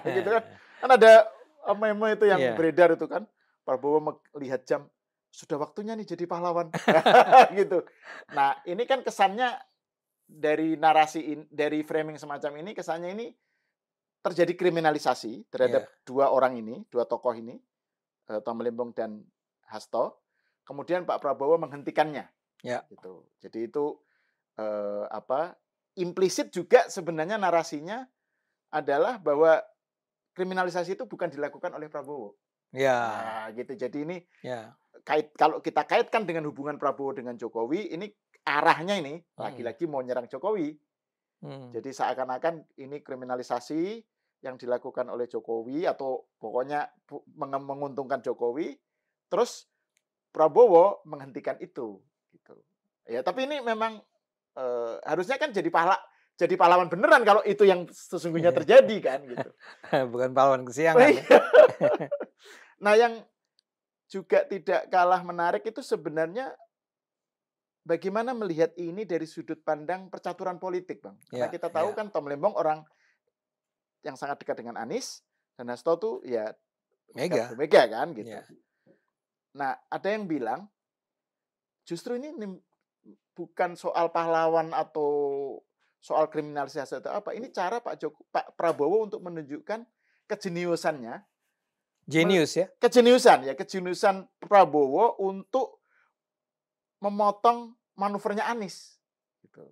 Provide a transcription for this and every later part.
gitu kan. Kan ada meme itu yang Iya. beredar itu kan, Prabowo melihat jam, "Sudah waktunya nih jadi pahlawan." Gitu. Nah, ini kan kesannya dari framing semacam ini, kesannya ini terjadi kriminalisasi terhadap Iya. 2 orang ini, 2 tokoh ini, Tom Lembong dan Hasto. Kemudian Pak Prabowo menghentikannya, Ya. gitu. Jadi itu, apa, implisit juga sebenarnya narasinya adalah bahwa kriminalisasi itu bukan dilakukan oleh Prabowo. Ya. Nah, gitu. Jadi ini Ya. kalau kita kaitkan dengan hubungan Prabowo dengan Jokowi, ini arahnya ini Mhm. lagi-lagi mau nyerang Jokowi. Mhm. Jadi seakan-akan ini kriminalisasi yang dilakukan oleh Jokowi atau pokoknya menguntungkan Jokowi, terus Prabowo menghentikan itu, gitu. Ya, tapi ini memang, harusnya kan jadi pahlawan beneran kalau itu yang sesungguhnya Iya. terjadi kan, gitu. Bukan pahlawan Oh, kesiangan ya. iya. Nah, yang juga tidak kalah menarik itu sebenarnya bagaimana melihat ini dari sudut pandang percaturan politik, Bang. Karena Ya, kita tahu ya. kan Tom Lembong orang yang sangat dekat dengan Anies, dan Hasto tuh ya dekat Bu Mega. Mega kan, gitu. Ya. Nah, ada yang bilang justru ini bukan soal pahlawan atau soal kriminalisasi atau apa, ini cara Pak Prabowo untuk menunjukkan kejeniusannya, Jenius ya. kejeniusan Prabowo untuk memotong manuvernya Anies, gitu,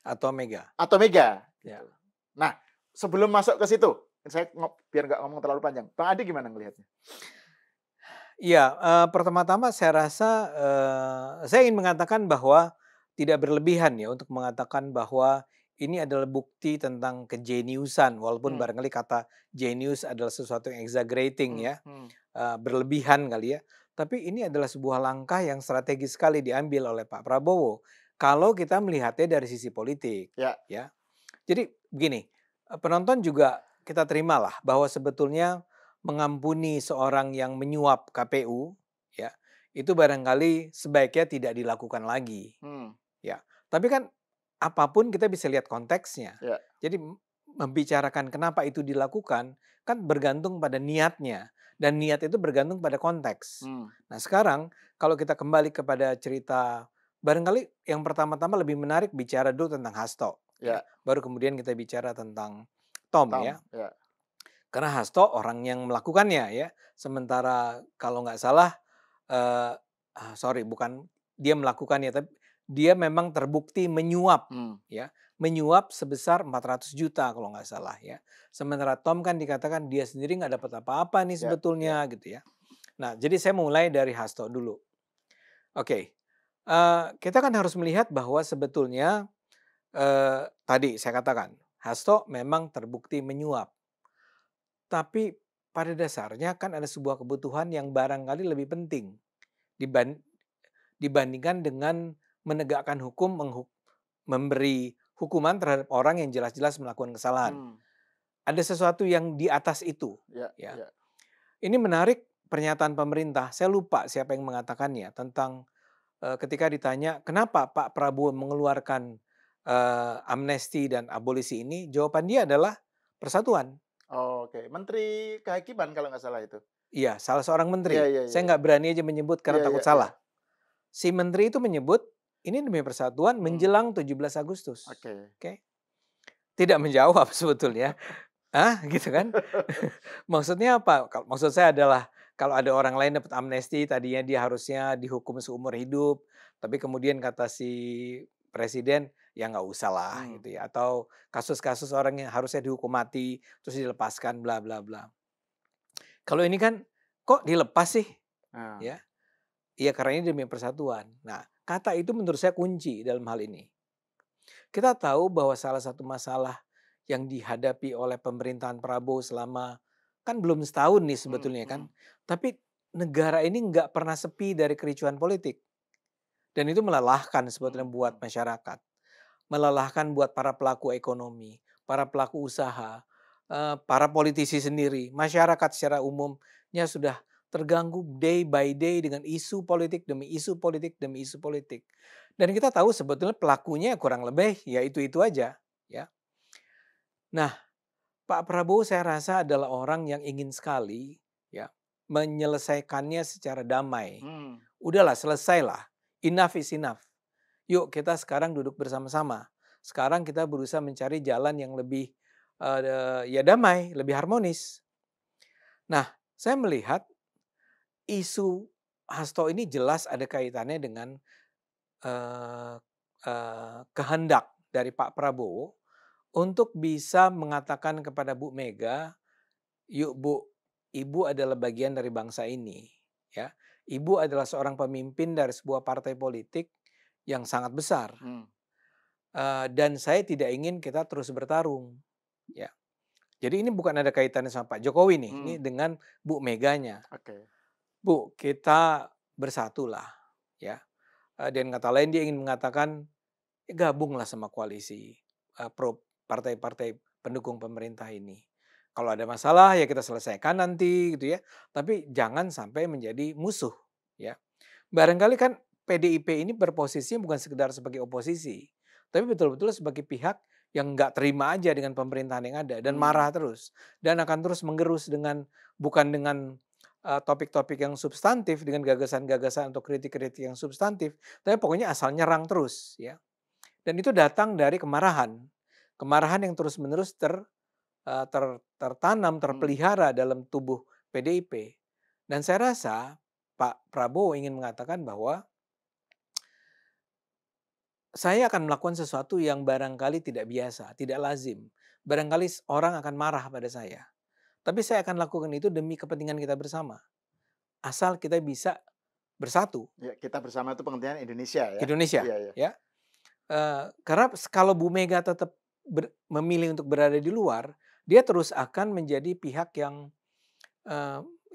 Atau Mega. atau Mega, Ya. gitu. Nah, sebelum masuk ke situ, saya biar nggak ngomong terlalu panjang, Bang Adi gimana ngelihatnya? Iya, pertama-tama saya rasa, saya ingin mengatakan bahwa tidak berlebihan ya untuk mengatakan bahwa ini adalah bukti tentang kejeniusan, walaupun Hmm, barangkali kata jenius adalah sesuatu yang exaggerating hmm, ya, hmm. berlebihan kali ya. Tapi ini adalah sebuah langkah yang strategis sekali diambil oleh Pak Prabowo, kalau kita melihatnya dari sisi politik, Ya, ya. Jadi begini, penonton juga kita terimalah bahwa sebetulnya mengampuni seorang yang menyuap KPU, ya, itu barangkali sebaiknya tidak dilakukan lagi, hmm, ya. Tapi kan apapun kita bisa lihat konteksnya. ya, Jadi membicarakan kenapa itu dilakukan kan bergantung pada niatnya dan niat itu bergantung pada konteks. hmm, Nah, sekarang kalau kita kembali kepada cerita barangkali yang pertama-tama lebih menarik bicara dulu tentang Hasto, ya. ya, Baru kemudian kita bicara tentang Tom ya. ya, Karena Hasto orang yang melakukannya ya. Sementara kalau nggak salah, eee, sorry bukan dia melakukannya, tapi dia memang terbukti menyuap hmm, ya. Menyuap sebesar 400 juta kalau nggak salah ya. Sementara Tom kan dikatakan dia sendiri nggak dapat apa-apa nih ya, ya, sebetulnya gitu ya. Nah, jadi saya mulai dari Hasto dulu. Oke, kita kan harus melihat bahwa sebetulnya, tadi saya katakan, Hasto memang terbukti menyuap. Tapi pada dasarnya kan ada sebuah kebutuhan yang barangkali lebih penting diban dibandingkan dengan menegakkan hukum, memberi hukuman terhadap orang yang jelas-jelas melakukan kesalahan. hmm, Ada sesuatu yang di atas itu, ya, ya. ya, Ini menarik pernyataan pemerintah, saya lupa siapa yang mengatakannya tentang, ketika ditanya, "Kenapa Pak Prabowo mengeluarkan, amnesti dan abolisi ini?" Jawaban dia adalah persatuan. oke. Menteri Kehakiman kalau nggak salah itu? Iya, salah seorang Iya, menteri. iya, iya, Saya iya, nggak berani aja menyebut karena iya, iya, takut iya, salah. Si menteri itu menyebut, ini demi persatuan hmm, menjelang 17 Agustus. oke. Oke. Tidak menjawab sebetulnya. Ah, gitu kan? Maksudnya apa? Maksud saya adalah kalau ada orang lain dapat amnesti tadinya dia harusnya dihukum seumur hidup, tapi kemudian kata si presiden, ya nggak usah lah Hmm, gitu ya. Atau kasus-kasus orang yang harusnya dihukum mati terus dilepaskan bla bla bla. Kalau ini kan kok dilepas sih? nah, Ya. Iya, karena ini demi persatuan. Nah, kata itu menurut saya kunci dalam hal ini. Kita tahu bahwa salah satu masalah yang dihadapi oleh pemerintahan Prabowo selama kan belum setahun nih hmm, sebetulnya hmm, kan. Tapi negara ini nggak pernah sepi dari kericuan politik. Dan itu melelahkan sebetulnya hmm, buat hmm, masyarakat. Melelahkan buat para pelaku ekonomi, para pelaku usaha, para politisi sendiri. Masyarakat secara umumnya sudah terganggu day by day dengan isu politik demi isu politik demi isu politik. Dan kita tahu sebetulnya pelakunya kurang lebih ya itu-itu aja, ya. Nah, Pak Prabowo saya rasa adalah orang yang ingin sekali ya menyelesaikannya secara damai. Hmm. Udahlah, selesailah. Enough is enough. Yuk kita sekarang duduk bersama-sama. Sekarang kita berusaha mencari jalan yang lebih ya damai, lebih harmonis. Nah, saya melihat isu Hasto ini jelas ada kaitannya dengan kehendak dari Pak Prabowo untuk bisa mengatakan kepada Bu Mega, yuk Bu, Ibu adalah bagian dari bangsa ini. Ya, Ibu adalah seorang pemimpin dari sebuah partai politik yang sangat besar. Dan saya tidak ingin kita terus bertarung. Ya, jadi ini bukan ada kaitannya sama Pak Jokowi nih, ini dengan Bu Meganya. Bu, kita bersatulah, ya. Dan kata lain dia ingin mengatakan gabunglah sama koalisi partai-partai pendukung pemerintah ini. Kalau ada masalah ya kita selesaikan nanti gitu ya. Tapi jangan sampai menjadi musuh, ya. Barangkali kan PDIP ini berposisi bukan sekedar sebagai oposisi, tapi betul-betul sebagai pihak yang nggak terima aja dengan pemerintahan yang ada dan marah terus dan akan terus menggerus bukan dengan topik-topik yang substantif, dengan gagasan-gagasan atau kritik-kritik yang substantif, tapi pokoknya asal nyerang terus, ya. Dan itu datang dari kemarahan yang terus-menerus tertanam, terpelihara dalam tubuh PDIP. Dan saya rasa Pak Prabowo ingin mengatakan bahwa saya akan melakukan sesuatu yang barangkali tidak biasa, tidak lazim. Barangkali orang akan marah pada saya. Tapi saya akan lakukan itu demi kepentingan kita bersama. Asal kita bisa bersatu. Ya, kita bersama itu pengertian Indonesia ya. Indonesia, ya. Karena kalau Bu Mega tetap memilih untuk berada di luar, dia terus akan menjadi pihak yang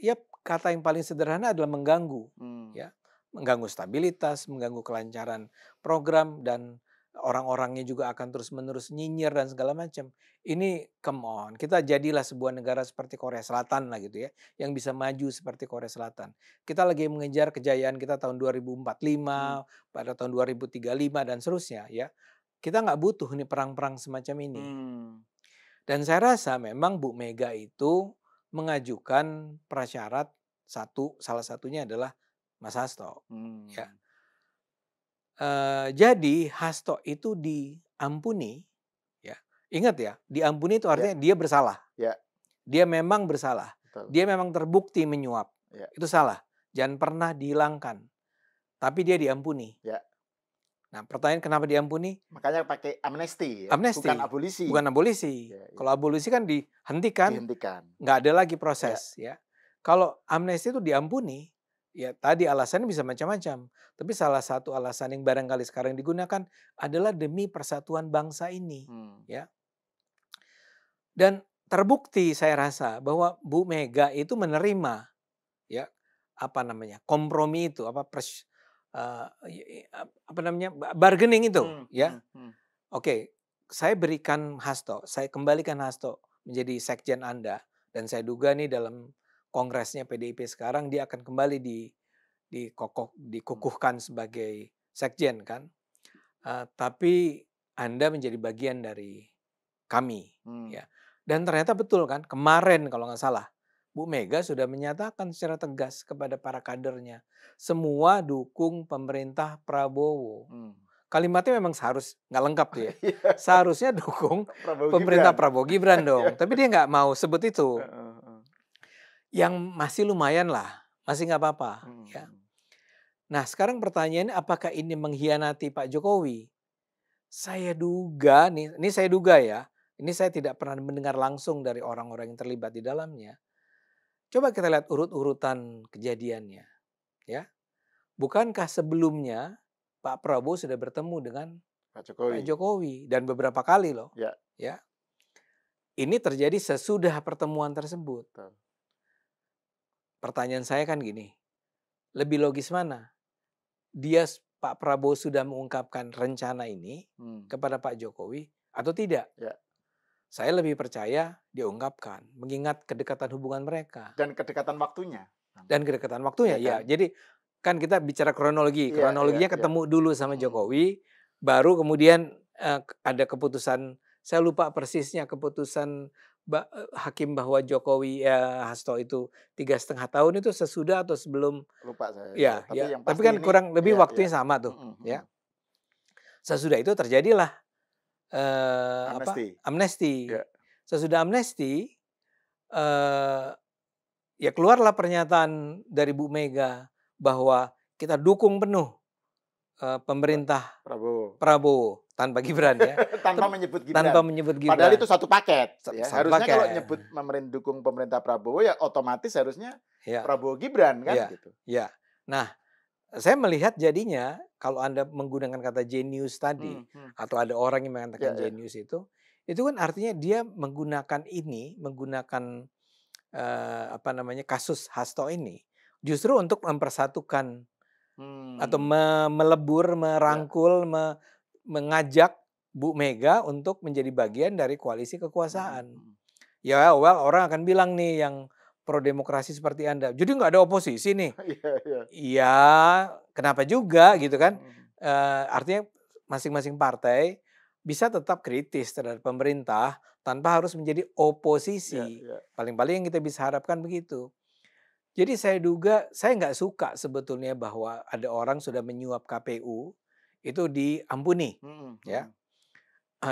ya kata yang paling sederhana adalah mengganggu, ya. Mengganggu stabilitas, mengganggu kelancaran program, dan orang-orangnya juga akan terus-menerus nyinyir dan segala macam. Ini come on, kita jadilah sebuah negara seperti Korea Selatan lah gitu ya, yang bisa maju seperti Korea Selatan. Kita lagi mengejar kejayaan kita tahun 2045, pada tahun 2035 dan seterusnya ya. Kita nggak butuh nih perang-perang semacam ini. Dan saya rasa memang Bu Mega itu mengajukan prasyarat salah satunya adalah Mas Hasto, ya. Jadi Hasto itu diampuni, ya. Ingat ya, diampuni itu artinya dia bersalah. Dia memang bersalah. Dia memang terbukti menyuap. Itu salah. Jangan pernah dihilangkan. Tapi dia diampuni. Nah, pertanyaan kenapa diampuni? Makanya pakai amnesti, Amnesti. Bukan abolisi. Bukan abolisi. Kalau abolisi kan dihentikan. Nggak ada lagi proses, ya. Kalau amnesti itu diampuni, ya tadi alasannya bisa macam-macam. Tapi salah satu alasan yang barangkali sekarang digunakan adalah demi persatuan bangsa ini, ya. Dan terbukti saya rasa bahwa Bu Mega itu menerima, ya, kompromi itu, bargaining itu, ya. Oke, saya berikan Hasto, saya kembalikan Hasto menjadi sekjen Anda, dan saya duga nih dalam kongresnya PDIP sekarang dia akan kembali dikukuhkan sebagai sekjen kan. Tapi Anda menjadi bagian dari kami, ya. Dan ternyata betul kan, kemarin kalau nggak salah Bu Mega sudah menyatakan secara tegas kepada para kadernya, semua dukung pemerintah Prabowo. Kalimatnya memang nggak lengkap tuh ya. Seharusnya dukung pemerintah Prabowo Gibran dong. Tapi dia nggak mau sebut itu. Yang masih lumayan lah, masih nggak apa-apa, ya. Nah, sekarang pertanyaannya apakah ini mengkhianati Pak Jokowi? Saya duga nih, ini saya duga ya, ini saya tidak pernah mendengar langsung dari orang-orang yang terlibat di dalamnya. Coba kita lihat urut-urutan kejadiannya, ya. Bukankah sebelumnya Pak Prabowo sudah bertemu dengan Pak Jokowi dan beberapa kali loh, ya. Ini terjadi sesudah pertemuan tersebut. Pertanyaan saya kan gini, lebih logis mana? Pak Prabowo sudah mengungkapkan rencana ini kepada Pak Jokowi atau tidak? Saya lebih percaya diungkapkan, mengingat kedekatan hubungan mereka. Dan kedekatan waktunya. Ya. Jadi kan kita bicara kronologinya ketemu dulu sama Jokowi, baru kemudian ada keputusan, saya lupa persisnya keputusan hakim bahwa Jokowi Hasto itu 3,5 tahun itu sesudah atau sebelum? Lupa saya. Ya, Tapi ya. yang Tapi pasti kan ini, kurang lebih iya, waktunya iya. sama tuh, ya. Sesudah itu terjadilah amnesti. Ya. Sesudah amnesti, ya keluarlah pernyataan dari Bu Mega bahwa kita dukung penuh pemerintah Prabowo tanpa Gibran ya. Tanpa menyebut Gibran. Tanpa menyebut Gibran. Padahal itu satu paket. Ya. Satu Harusnya paket. kalau nyebut dukung pemerintah Prabowo ya otomatis harusnya Prabowo Gibran kan gitu. Ya. Nah, saya melihat jadinya kalau Anda menggunakan kata genius tadi atau ada orang yang mengatakan genius itu kan artinya dia menggunakan kasus Hasto ini justru untuk mempersatukan atau melebur, merangkul, mengajak Bu Mega untuk menjadi bagian dari koalisi kekuasaan. Ya, orang akan bilang nih yang pro demokrasi seperti Anda, jadi nggak ada oposisi nih. Iya, kenapa juga gitu kan? Artinya masing-masing partai bisa tetap kritis terhadap pemerintah tanpa harus menjadi oposisi. Paling-paling yang kita bisa harapkan begitu. Jadi saya duga, saya nggak suka sebetulnya bahwa ada orang sudah menyuap KPU itu diampuni, ya.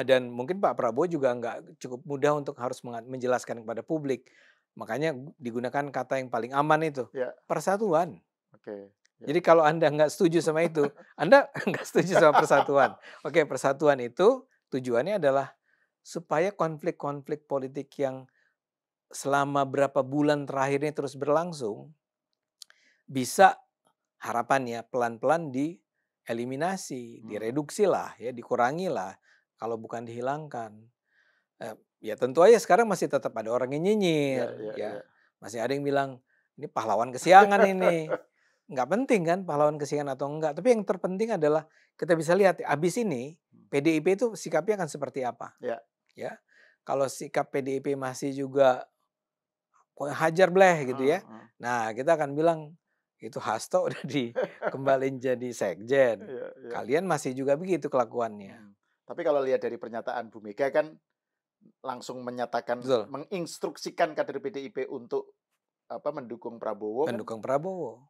Dan mungkin Pak Prabowo juga nggak cukup mudah untuk harus menjelaskan kepada publik. Makanya digunakan kata yang paling aman itu, persatuan. Jadi kalau Anda nggak setuju sama itu, Anda nggak setuju sama persatuan. Oke, persatuan itu tujuannya adalah supaya konflik-konflik politik yang selama berapa bulan terakhir ini terus berlangsung, bisa harapannya pelan-pelan dieliminasi, direduksi lah, ya, dikurangi lah, kalau bukan dihilangkan. Ya tentu aja sekarang masih tetap ada orang yang nyinyir, masih ada yang bilang ini pahlawan kesiangan ini. Nggak penting kan pahlawan kesiangan atau enggak, tapi yang terpenting adalah kita bisa lihat abis ini PDIP itu sikapnya akan seperti apa. Ya, kalau sikap PDIP masih juga hajar bleh gitu ya. Nah, kita akan bilang itu Hasto udah dikembalin jadi sekjen. Kalian masih juga begitu kelakuannya. Tapi kalau lihat dari pernyataan Bu Mega kan langsung menyatakan, menginstruksikan kader PDIP untuk mendukung Prabowo.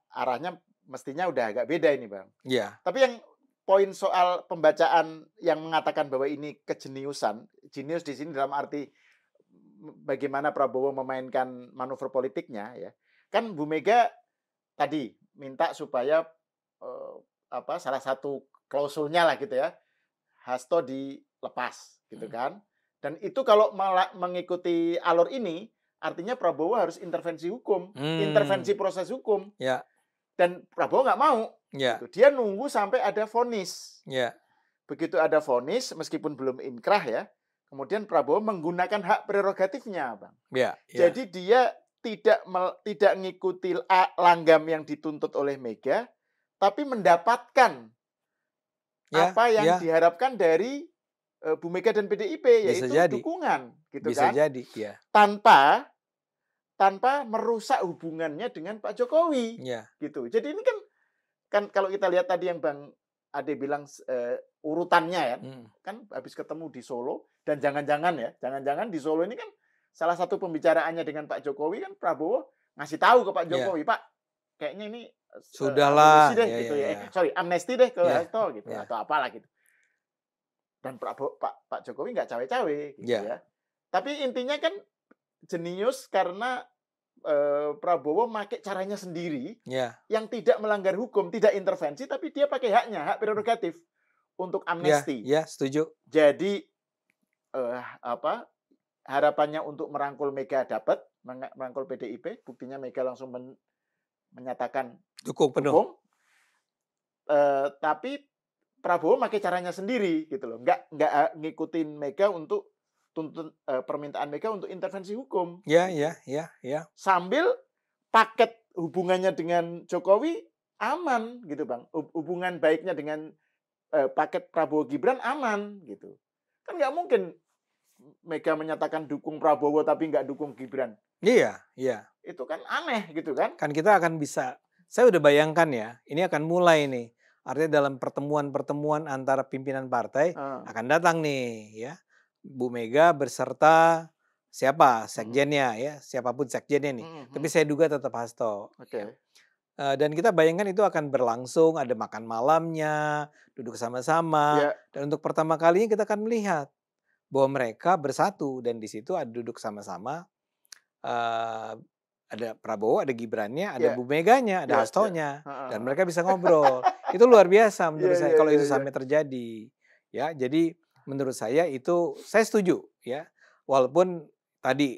Arahnya mestinya udah agak beda ini, Bang. Iya. Tapi yang poin soal pembacaan yang mengatakan bahwa ini kejeniusan, jenius di sini dalam arti bagaimana Prabowo memainkan manuver politiknya, ya. Kan Bu Mega tadi minta supaya salah satu klausulnya lah gitu ya, Hasto dilepas gitu kan. Dan itu kalau mengikuti alur ini artinya Prabowo harus intervensi hukum, intervensi proses hukum. Dan Prabowo nggak mau. Gitu. Dia nunggu sampai ada vonis. Begitu ada vonis, meskipun belum inkrah ya, kemudian Prabowo menggunakan hak prerogatifnya, Bang. Jadi dia tidak ngikuti langgam yang dituntut oleh Mega, tapi mendapatkan apa yang diharapkan dari Bu Mega dan PDIP, yaitu dukungan, gitu bisa kan? Jadi, ya. Tanpa merusak hubungannya dengan Pak Jokowi, gitu. Jadi ini kan kalau kita lihat tadi yang Bang Ade bilang urutannya ya, kan habis ketemu di Solo dan jangan-jangan di Solo ini kan salah satu pembicaraannya dengan Pak Jokowi kan Prabowo ngasih tahu ke Pak Jokowi, Pak, kayaknya ini sudahlah, amnesti deh ke Hasto gitu atau apalah gitu. Dan Pak Jokowi nggak cawe-cawe gitu ya. Tapi intinya kan jenius karena Prabowo pakai caranya sendiri yang tidak melanggar hukum, tidak intervensi, tapi dia pakai hak prerogatif untuk amnesti. Setuju. Jadi harapannya untuk merangkul Mega dapat, merangkul PDIP, buktinya Mega langsung menyatakan dukung penuh. Tapi Prabowo pakai caranya sendiri gitu loh, nggak ngikutin Mega untuk tuntut permintaan Mega untuk intervensi hukum. Sambil paket hubungannya dengan Jokowi aman gitu, Bang. Hubungan baiknya dengan paket Prabowo Gibran aman gitu. Kan nggak mungkin Mega menyatakan dukung Prabowo tapi nggak dukung Gibran. Iya. Itu kan aneh gitu kan. Kan kita akan bisa, saya udah bayangkan ya, ini akan mulai nih. Artinya dalam pertemuan-pertemuan antara pimpinan partai akan datang nih ya. Bu Mega berserta siapa sekjennya ya, siapapun sekjennya nih. Tapi saya duga tetap Hasto. Oke. Dan kita bayangkan itu akan berlangsung, ada makan malamnya, duduk sama-sama. Ya, Dan untuk pertama kalinya kita akan melihat bahwa mereka bersatu dan di situ ada duduk sama-sama. Ada Prabowo, ada Gibrannya, ada ya, Bu Meganya, ada ya, ya. Hastonya, Heeh, dan heeh. mereka bisa ngobrol. Itu luar biasa menurut Iya, saya iya, kalau iya, itu iya. sampai terjadi. Ya, jadi menurut saya itu saya setuju ya. Walaupun tadi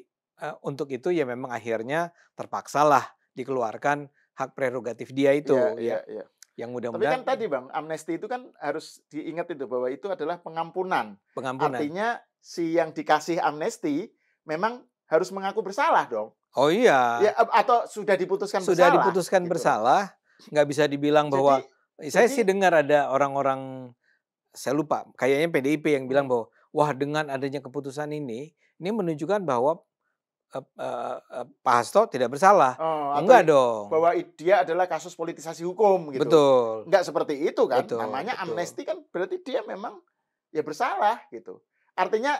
untuk itu ya memang akhirnya terpaksalah dikeluarkan hak prerogatif dia itu Iya, iya, ya. iya. Yang Tapi mudah-mudahan kan tadi Bang, amnesti itu kan harus diingat itu bahwa itu adalah pengampunan. pengampunan. Artinya si yang dikasih amnesti memang harus mengaku bersalah dong. Oh iya, Ya, atau sudah diputuskan sudah bersalah diputuskan gitu. bersalah, nggak bisa dibilang bahwa saya sih dengar ada orang-orang, saya lupa, kayaknya PDIP yang bilang bahwa wah dengan adanya keputusan ini menunjukkan bahwa Pak Hasto tidak bersalah. atau Enggak dong. bahwa dia adalah kasus politisasi hukum gitu. Betul. Enggak seperti itu kan. Betul, Namanya betul. amnesti kan berarti dia memang ya bersalah gitu. Artinya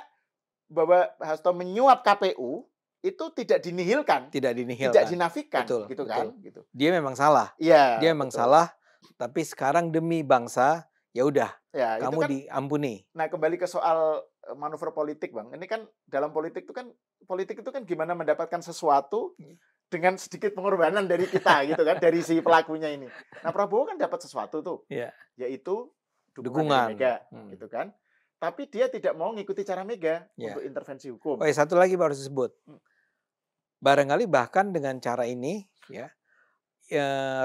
bahwa Hasto menyuap KPU itu tidak dinihilkan, Tidak tidak dinihilkan. dinafikan Betul, gitu betul. kan gitu. Dia memang salah. Iya. Dia memang betul. salah, tapi sekarang demi bangsa, ya udah, Ya, itu kamu kan, diampuni. nah kembali ke soal manuver politik, Bang. Ini kan dalam politik itu kan gimana mendapatkan sesuatu dengan sedikit pengorbanan dari kita gitu kan, dari si pelakunya ini. Nah, Prabowo kan dapat sesuatu tuh. Iya. Yaitu Dukungan. dari Mega gitu kan. Tapi dia tidak mau ngikuti cara Mega Ya. untuk intervensi hukum. Oh, satu lagi baru disebut. Barangkali bahkan dengan cara ini ya,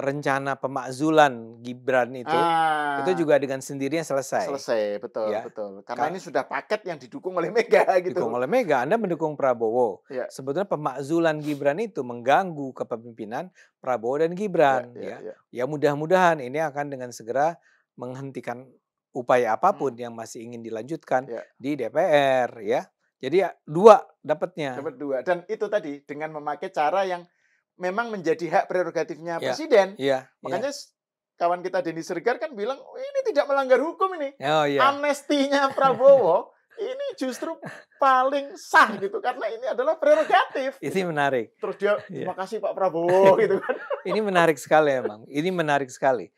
rencana pemakzulan Gibran itu juga dengan sendirinya selesai. Selesai, betul, Ya. betul. Karena ini sudah paket yang didukung oleh Mega gitu. Didukung oleh Mega, Anda mendukung Prabowo. Ya. Sebetulnya pemakzulan Gibran itu mengganggu kepemimpinan Prabowo dan Gibran. Ya mudah-mudahan ini akan dengan segera menghentikan upaya apapun yang masih ingin dilanjutkan di DPR ya. Jadi ya dua dapatnya. Dapat dua. Dan itu tadi dengan memakai cara yang memang menjadi hak prerogatifnya Ya, presiden. Iya. Makanya kawan kita Denny Sregar kan bilang ini tidak melanggar hukum ini. Oh, iya. Amnestinya Prabowo ini justru paling sah gitu karena ini adalah prerogatif. Ini menarik. Terus dia terima kasih Pak Prabowo gitu kan. Ini menarik sekali emang. Ini menarik sekali.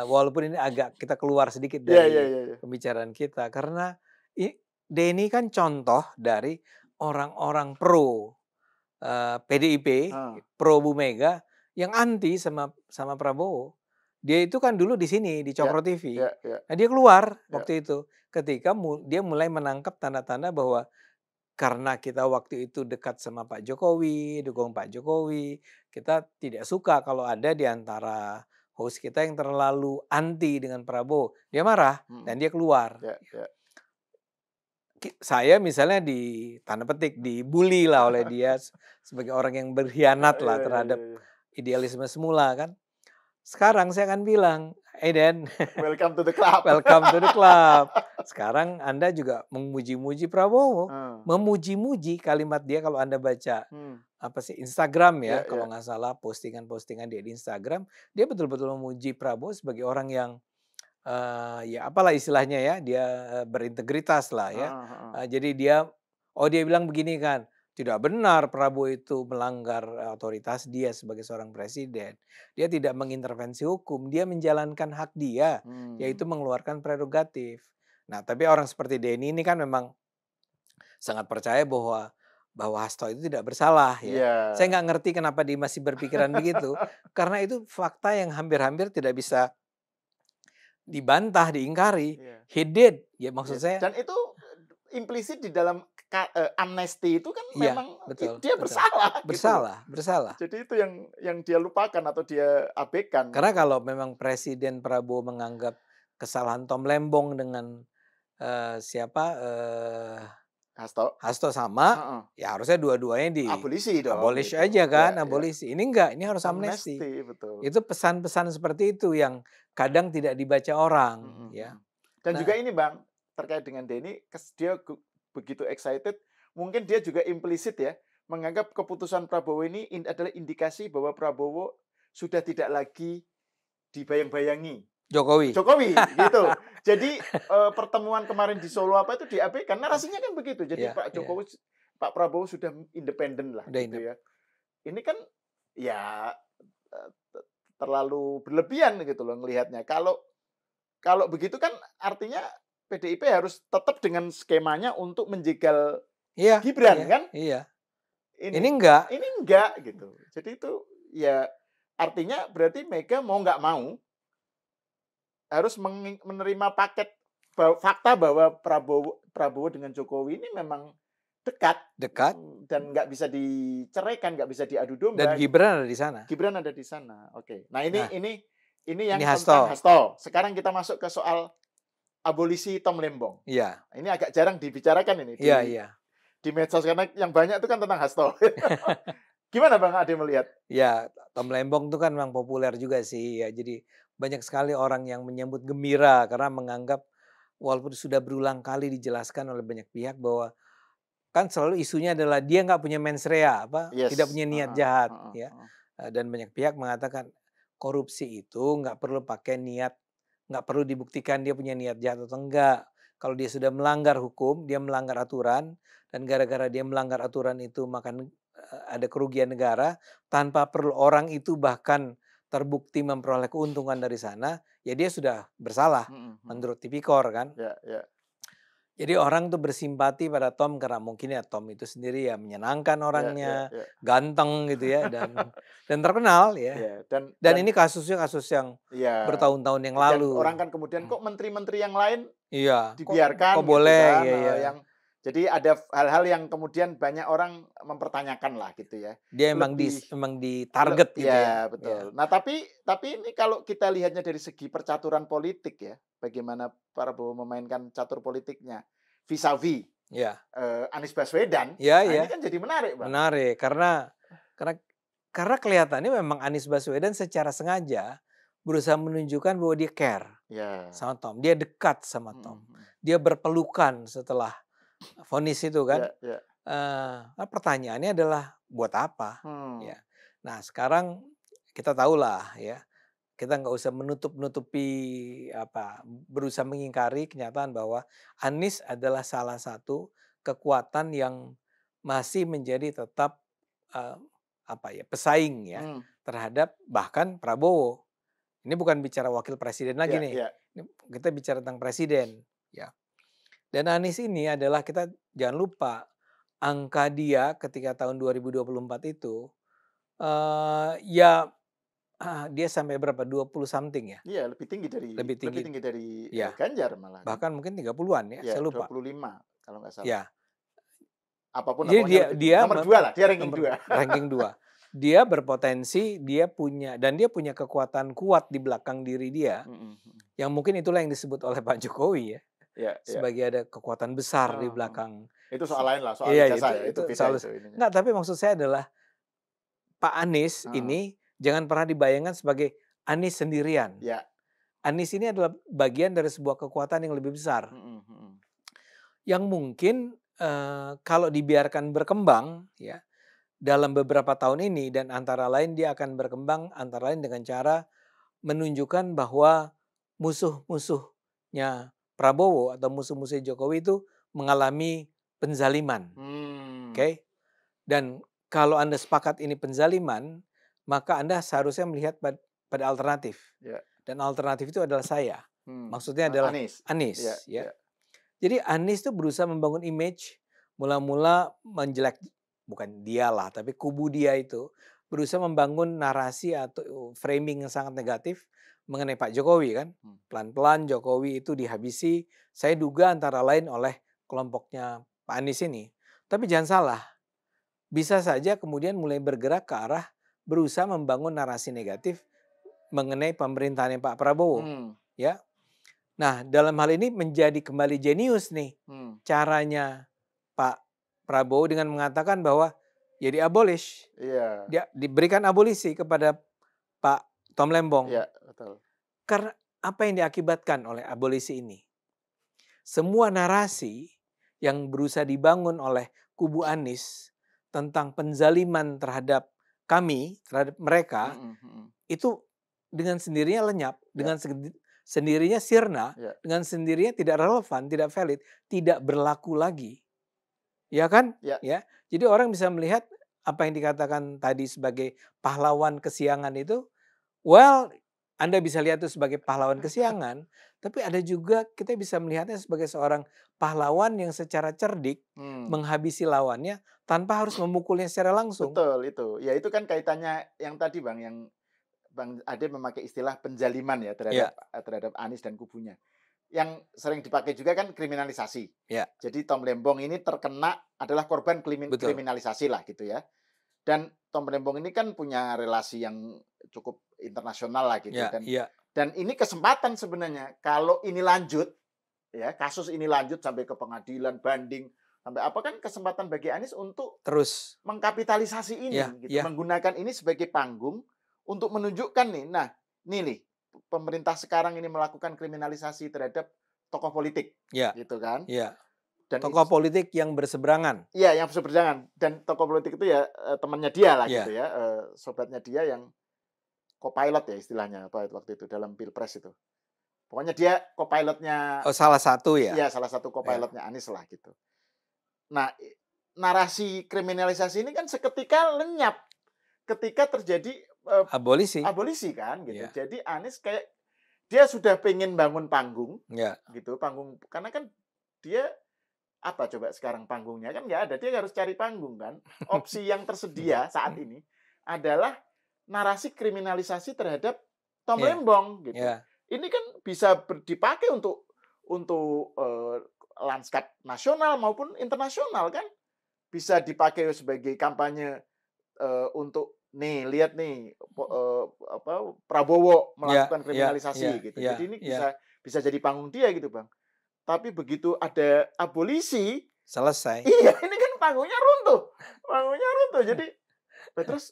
Walaupun ini agak kita keluar sedikit dari pembicaraan kita karena Denny kan contoh dari orang-orang pro PDIP, pro Bu Mega yang anti sama Prabowo. Dia itu kan dulu di sini di Cokro TV. Nah, dia keluar waktu itu ketika dia mulai menangkap tanda-tanda bahwa karena kita waktu itu dekat sama Pak Jokowi, dukung Pak Jokowi, kita tidak suka kalau ada di antara host kita yang terlalu anti dengan Prabowo. Dia marah dan dia keluar. Saya misalnya tanda petik dibully lah oleh dia sebagai orang yang berkhianat lah terhadap idealisme semula kan. Sekarang saya akan bilang, Den, welcome to the club. Welcome to the club. Sekarang Anda juga memuji-muji Prabowo, memuji-muji kalimat dia kalau Anda baca Instagram ya, kalau nggak salah postingan-postingan dia di Instagram, dia betul-betul memuji Prabowo sebagai orang yang ya apalah istilahnya ya, dia berintegritas lah ya. Jadi dia bilang begini kan, tidak benar Prabowo itu melanggar otoritas dia sebagai seorang presiden. Dia tidak mengintervensi hukum, dia menjalankan hak dia, yaitu mengeluarkan prerogatif. Nah, tapi orang seperti Denny ini kan memang sangat percaya bahwa Hasto itu tidak bersalah ya. Saya nggak ngerti kenapa dia masih berpikiran begitu, karena itu fakta yang hampir-hampir tidak bisa dibantah, diingkari. He did, ya maksud saya. Dan itu implisit di dalam amnesti itu kan memang betul, dia bersalah. Bersalah. Jadi itu yang dia lupakan atau dia abaikan. Karena kalau memang Presiden Prabowo menganggap kesalahan Tom Lembong dengan Hasto sama, ya harusnya dua-duanya abolisi dong. Abolish aja kan, abolisi. Ini enggak, ini harus amnesti. Betul. Itu pesan-pesan seperti itu yang kadang tidak dibaca orang, ya. Dan juga ini Bang, terkait dengan Denny, dia begitu excited, mungkin dia juga implisit ya, menganggap keputusan Prabowo ini adalah indikasi bahwa Prabowo sudah tidak lagi dibayang-bayangi Jokowi gitu. Jadi pertemuan kemarin di Solo itu diabaikan, narasinya kan begitu. Jadi Pak Jokowi Pak Prabowo sudah independen lah Udah gitu ya. Ini kan ya terlalu berlebihan gitu loh ngelihatnya. Kalau begitu kan artinya PDIP harus tetap dengan skemanya untuk menjegal Iya, Gibran iya, kan? iya. Ini Ini enggak. gitu. Jadi itu ya artinya berarti Mega mau nggak mau harus menerima paket fakta bahwa Prabowo dengan Jokowi ini memang dekat Dekat. dan nggak bisa diceraikan, nggak bisa diadu domba. Dan Gibran ada di sana. Gibran ada di sana. Oke. Nah, ini yang ini tentang Hasto. Hasto. Sekarang kita masuk ke soal abolisi Tom Lembong. Iya. Ini agak jarang dibicarakan ini di medsos karena yang banyak itu kan tentang Hasto. Gimana Bang Ade melihat? Ya, Tom Lembong itu kan memang populer juga sih ya. Jadi banyak sekali orang yang menyambut gembira karena menganggap walaupun sudah berulang kali dijelaskan oleh banyak pihak bahwa kan selalu isunya adalah dia nggak punya mens rea, tidak punya niat jahat, ya. Dan banyak pihak mengatakan korupsi itu nggak perlu pakai niat, nggak perlu dibuktikan dia punya niat jahat atau enggak. Kalau dia sudah melanggar hukum, dia melanggar aturan, dan gara-gara dia melanggar aturan itu maka ada kerugian negara tanpa perlu orang itu bahkan terbukti memperoleh keuntungan dari sana, ya dia sudah bersalah menurut Tipikor kan. Jadi orang tuh bersimpati pada Tom karena mungkin ya Tom itu sendiri ya menyenangkan orangnya, ganteng gitu ya dan terkenal ya. Dan ini kasusnya kasus yang bertahun-tahun yang lalu. Dan orang kan kemudian kok menteri-menteri yang lain iya, dibiarkan kok boleh gitu kan, ya. Jadi ada hal-hal yang kemudian banyak orang mempertanyakan lah gitu ya. Dia emang ditarget gitu ya. Betul. Nah tapi ini kalau kita lihatnya dari segi percaturan politik ya, bagaimana Prabowo memainkan catur politiknya vis-a-vis Anies Baswedan, ini kan jadi menarik Bang. Menarik karena kelihatannya memang Anies Baswedan secara sengaja berusaha menunjukkan bahwa dia care sama Tom, dia dekat sama Tom, dia berpelukan setelah vonis itu kan. Pertanyaannya adalah buat apa? Ya. Nah sekarang kita tahulah ya, kita nggak usah menutupi berusaha mengingkari kenyataan bahwa Anies adalah salah satu kekuatan yang masih menjadi tetap pesaing ya terhadap bahkan Prabowo. Ini bukan bicara wakil presiden lagi nih, kita bicara tentang presiden ya. Dan Anies ini adalah kita jangan lupa angka dia ketika tahun 2024 itu dia sampai berapa? 20 something ya? Iya, lebih tinggi dari Ganjar malah. Bahkan mungkin 30-an ya, saya lupa. 25 kalau nggak salah. Ya. Apapun dia nomor 2 lah, dia ranking 2. Ranking 2. Dia berpotensi, dia punya kekuatan kuat di belakang diri dia. Yang mungkin itulah yang disebut oleh Pak Jokowi ya. Sebagai ada kekuatan besar di belakang. Itu soal lain lah, soal jasa ya. Itu soal, enggak, tapi maksud saya adalah Pak Anies ini jangan pernah dibayangkan sebagai Anies sendirian. Anies ini adalah bagian dari sebuah kekuatan yang lebih besar. Yang mungkin kalau dibiarkan berkembang ya dalam beberapa tahun ini, dan antara lain dia akan berkembang antara lain dengan cara menunjukkan bahwa musuh-musuhnya Prabowo atau musuh-musuh Jokowi itu mengalami penzaliman. Oke? Dan kalau Anda sepakat ini penzaliman, maka Anda seharusnya melihat pada alternatif. Dan alternatif itu adalah saya. Maksudnya adalah Anies. Jadi Anies itu berusaha membangun image, mula-mula bukan dialah, tapi kubu dia itu berusaha membangun narasi atau framing yang sangat negatif mengenai Pak Jokowi kan. Pelan-pelan Jokowi itu dihabisi, saya duga antara lain oleh kelompoknya Pak Anies ini. Tapi jangan salah, bisa saja kemudian mulai bergerak ke arah berusaha membangun narasi negatif mengenai pemerintahan Pak Prabowo. Ya. Nah, dalam hal ini menjadi kembali jenius nih caranya Pak Prabowo dengan mengatakan bahwa ya diabolish. Dia diberikan abolisi kepada Pak Tom Lembong. Betul. Karena apa yang diakibatkan oleh abolisi ini? Semua narasi yang berusaha dibangun oleh kubu Anies tentang penzaliman terhadap kami, terhadap mereka, itu dengan sendirinya lenyap, dengan sendirinya sirna, dengan sendirinya tidak relevan, tidak valid, tidak berlaku lagi. Ya kan? Ya. Ya. Jadi orang bisa melihat apa yang dikatakan tadi sebagai pahlawan kesiangan itu, well, Anda bisa lihat itu sebagai pahlawan kesiangan, tapi ada juga kita bisa melihatnya sebagai seorang pahlawan yang secara cerdik menghabisi lawannya tanpa harus memukulnya secara langsung. Betul itu. Ya itu kan kaitannya yang tadi Bang, yang Bang Ade memakai istilah penjaliman ya Ya, terhadap Anies dan kubunya. Yang sering dipakai juga kan kriminalisasi. ya, Jadi Tom Lembong ini terkena adalah korban betul. kriminalisasi lah gitu ya. Dan Tom Lembong ini kan punya relasi yang cukup internasional lah gitu Ya, ya, dan ini kesempatan sebenarnya kalau ini lanjut ya, kasus ini lanjut sampai ke pengadilan, banding, sampai apa kan kesempatan bagi Anies untuk terus. mengkapitalisasi Ya, ini gitu, ya, menggunakan ini sebagai panggung untuk menunjukkan nih. Nah, nih pemerintah sekarang ini melakukan kriminalisasi terhadap tokoh politik ya, gitu kan. ya. Dan Tokoh politik yang berseberangan. iya, yang seberjangan dan tokoh politik itu ya temannya dia lah gitu Ya, ya, sobatnya dia yang co-pilot ya istilahnya apa waktu itu dalam Pilpres itu. Pokoknya dia co-pilotnya, oh salah satu ya. iya salah satu Ya. co-pilotnya Anies lah gitu. Nah, narasi kriminalisasi ini kan seketika lenyap ketika terjadi Abolisi. abolisi kan gitu. Ya, Jadi Anies kayak dia sudah pengen bangun panggung ya, gitu, panggung karena kan dia apa coba sekarang panggungnya kan nggak ada, dia harus cari panggung kan. Opsi yang tersedia saat ini adalah narasi kriminalisasi terhadap Tom ya, Lembong gitu. ya, Ini kan bisa dipakai untuk lanskap nasional maupun internasional kan. Bisa dipakai sebagai kampanye untuk nih lihat nih Prabowo ya, melakukan ya, kriminalisasi ya, gitu. ya, Jadi ini ya. bisa jadi panggung dia gitu, Bang. Tapi begitu ada abolisi, Selesai. iya ini kan panggungnya runtuh. Panggungnya runtuh. Jadi terus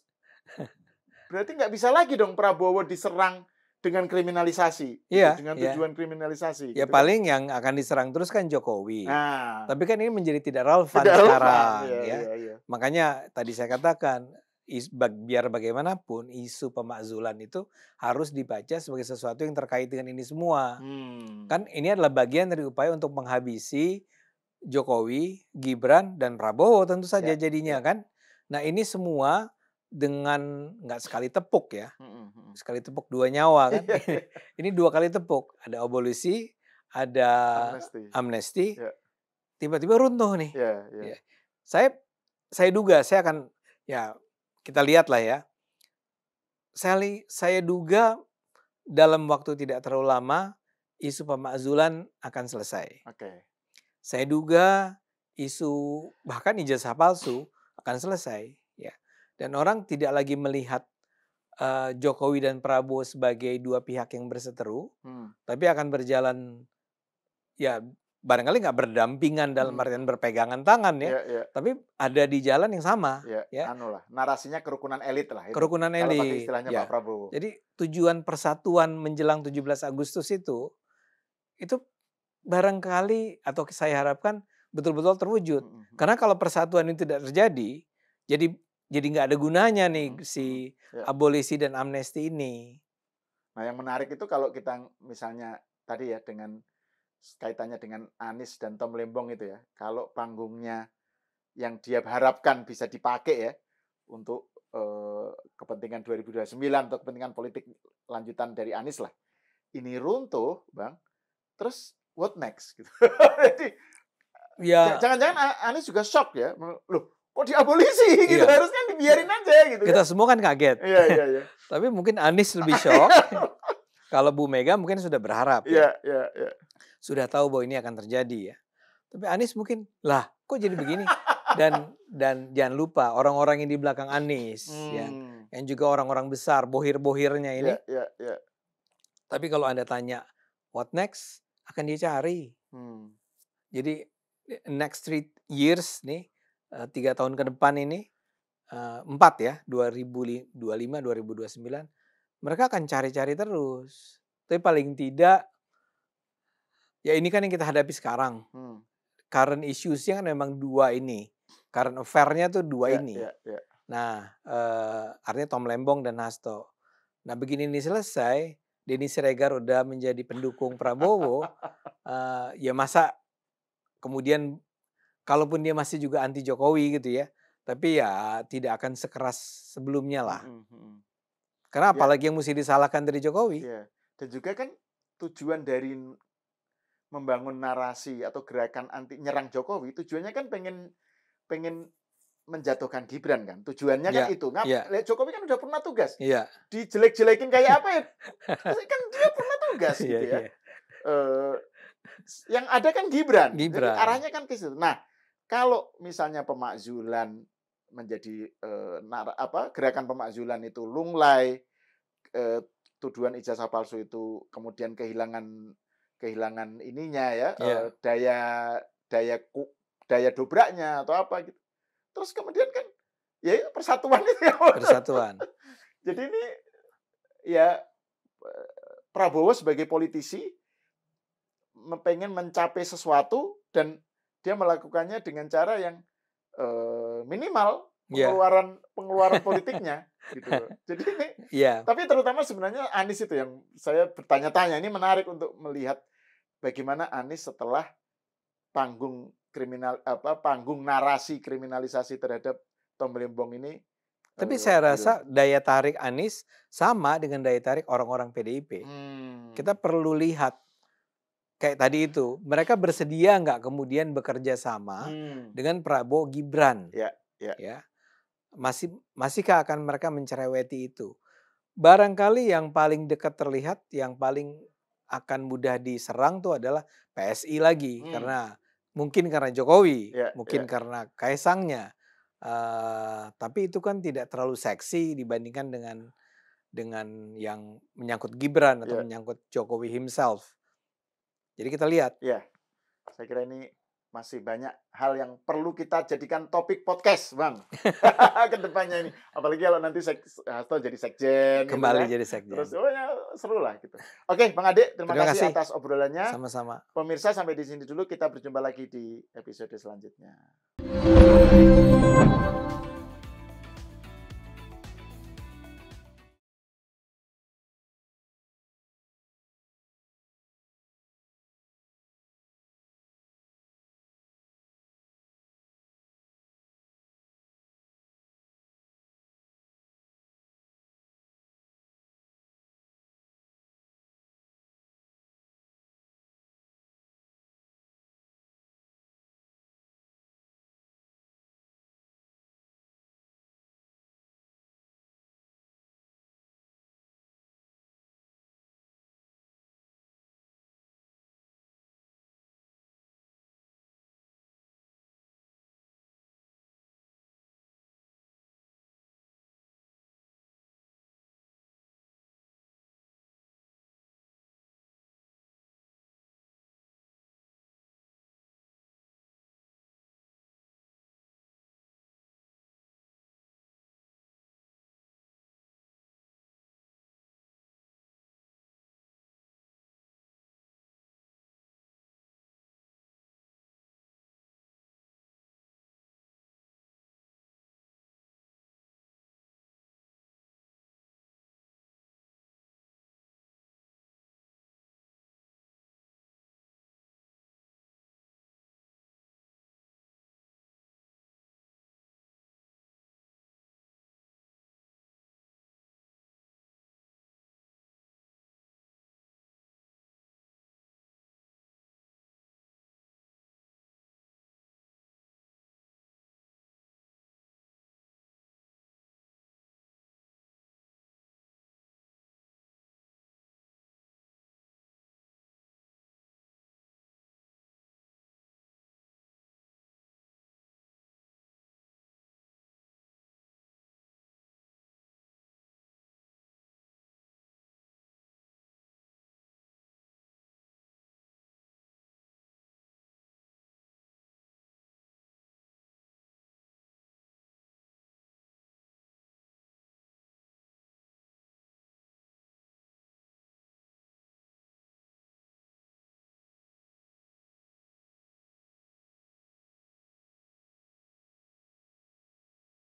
berarti nggak bisa lagi dong Prabowo diserang dengan kriminalisasi, gitu, Iya, dengan iya. tujuan kriminalisasi, Ya gitu kan? paling yang akan diserang terus kan Jokowi. Nah, Tapi kan ini menjadi tidak relevan tidak relevan, sekarang iya, ya. iya, iya. Makanya tadi saya katakan biar bagaimanapun isu pemakzulan itu harus dibaca sebagai sesuatu yang terkait dengan ini semua. Kan ini adalah bagian dari upaya untuk menghabisi Jokowi, Gibran, dan Prabowo tentu saja Ya, jadinya ya. kan. Nah ini semua dengan nggak sekali tepuk ya. Sekali tepuk dua nyawa kan. Iya, iya. Ini dua kali tepuk. Ada abolisi, ada Amnesti. amnesti, Ya, tiba-tiba runtuh nih. ya, ya. Ya. Saya duga saya akan ya kita lihat lah ya. Saya duga dalam waktu tidak terlalu lama isu pemakzulan akan selesai. Oke. Saya duga isu bahkan ijazah palsu akan selesai ya. Dan orang tidak lagi melihat Jokowi dan Prabowo sebagai dua pihak yang berseteru, tapi akan berjalan ya barangkali nggak berdampingan dalam artian berpegangan tangan ya, Ya, ya. tapi ada di jalan yang sama Ya, ya, anu lah, narasinya kerukunan elit lah itu. kerukunan Kalau pakai elit istilahnya ya. Pak Prabowo. Jadi tujuan persatuan menjelang 17 Agustus itu barangkali atau saya harapkan betul-betul terwujud. Karena kalau persatuan itu tidak terjadi, jadi nggak ada gunanya nih si Ya. abolisi dan amnesti ini. Nah, yang menarik itu kalau kita misalnya tadi ya dengan kaitannya dengan Anies dan Tom Lembong itu ya. Kalau panggungnya yang dia harapkan bisa dipakai ya untuk kepentingan 2029 atau kepentingan politik lanjutan dari Anies lah. Ini runtuh, Bang. Terus what next gitu. Jadi Ya, jangan-jangan Anies juga shock ya. Loh, kok diabolisi gitu. Iya. Harusnya dibiarin aja gitu. kita semua kan kaget. Iya, iya, iya. Tapi mungkin Anies lebih shock. Kalau Bu Mega mungkin sudah berharap ya. Iya, iya, iya. Sudah tahu bahwa ini akan terjadi ya. Tapi Anies mungkin, lah kok jadi begini? Dan jangan lupa orang-orang yang di belakang Anies yang juga orang-orang besar, bohir-bohirnya ini. Iya, iya, iya. Tapi kalau Anda tanya what next, akan dia cari. Jadi next 3 years nih, 3 tahun ke depan ini, 4 ya, 2025, 2029, mereka akan cari-cari terus. Tapi paling tidak, ya ini kan yang kita hadapi sekarang. Current issues-nya kan memang 2 ini. Current affair-nya tuh 2 ini. Iya, iya. Nah, artinya Tom Lembong dan Hasto. Nah begini ini selesai, Denny Siregar udah menjadi pendukung Prabowo, ya masa kemudian kalaupun dia masih juga anti Jokowi gitu ya, tapi ya tidak akan sekeras sebelumnya lah. Karena Ya. apalagi yang mesti disalahkan dari Jokowi. Ya. Dan juga kan tujuan dari membangun narasi atau gerakan anti nyerang Jokowi, tujuannya kan pengen menjatuhkan Gibran kan. Tujuannya kan itu. Jokowi kan udah pernah tugas. Dijelek-jelekin kayak apa ya? Kan dia pernah tugas gitu ya. Yang ada kan Gibran. Jadi arahnya kan ke situ. Nah, kalau misalnya pemakzulan menjadi gerakan pemakzulan itu lunglai, tuduhan ijazah palsu itu kemudian kehilangan ininya ya, daya dobraknya atau apa gitu. Terus kemudian kan ya persatuan itu ya. Persatuan. Jadi ini ya Prabowo sebagai politisi pengen mencapai sesuatu dan dia melakukannya dengan cara yang minimal pengeluaran politiknya gitu. Jadi ini tapi terutama sebenarnya Anies itu yang saya bertanya-tanya, ini menarik untuk melihat bagaimana Anies setelah panggung narasi kriminalisasi terhadap Tom Lembong ini. Tapi saya rasa daya tarik Anies sama dengan daya tarik orang-orang PDIP. Kita perlu lihat kayak tadi itu, mereka bersedia nggak kemudian bekerja sama dengan Prabowo Gibran? Ya. Masihkah akan mereka mencereweti itu? Barangkali yang paling dekat terlihat, yang paling akan mudah diserang tuh adalah PSI lagi, mungkin karena Jokowi, mungkin karena Kaisangnya. Tapi itu kan tidak terlalu seksi dibandingkan dengan yang menyangkut Gibran atau menyangkut Jokowi himself. Jadi kita lihat. Ya, saya kira ini masih banyak hal yang perlu kita jadikan topik podcast, Bang. Ke depannya ini. Apalagi kalau nanti Hasto jadi sekjen. Kembali gitu, jadi sekjen. Terus seru lah gitu. Oke, Bang Ade, terima kasih atas obrolannya. Sama-sama. Pemirsa, sampai di sini dulu. Kita berjumpa lagi di episode selanjutnya.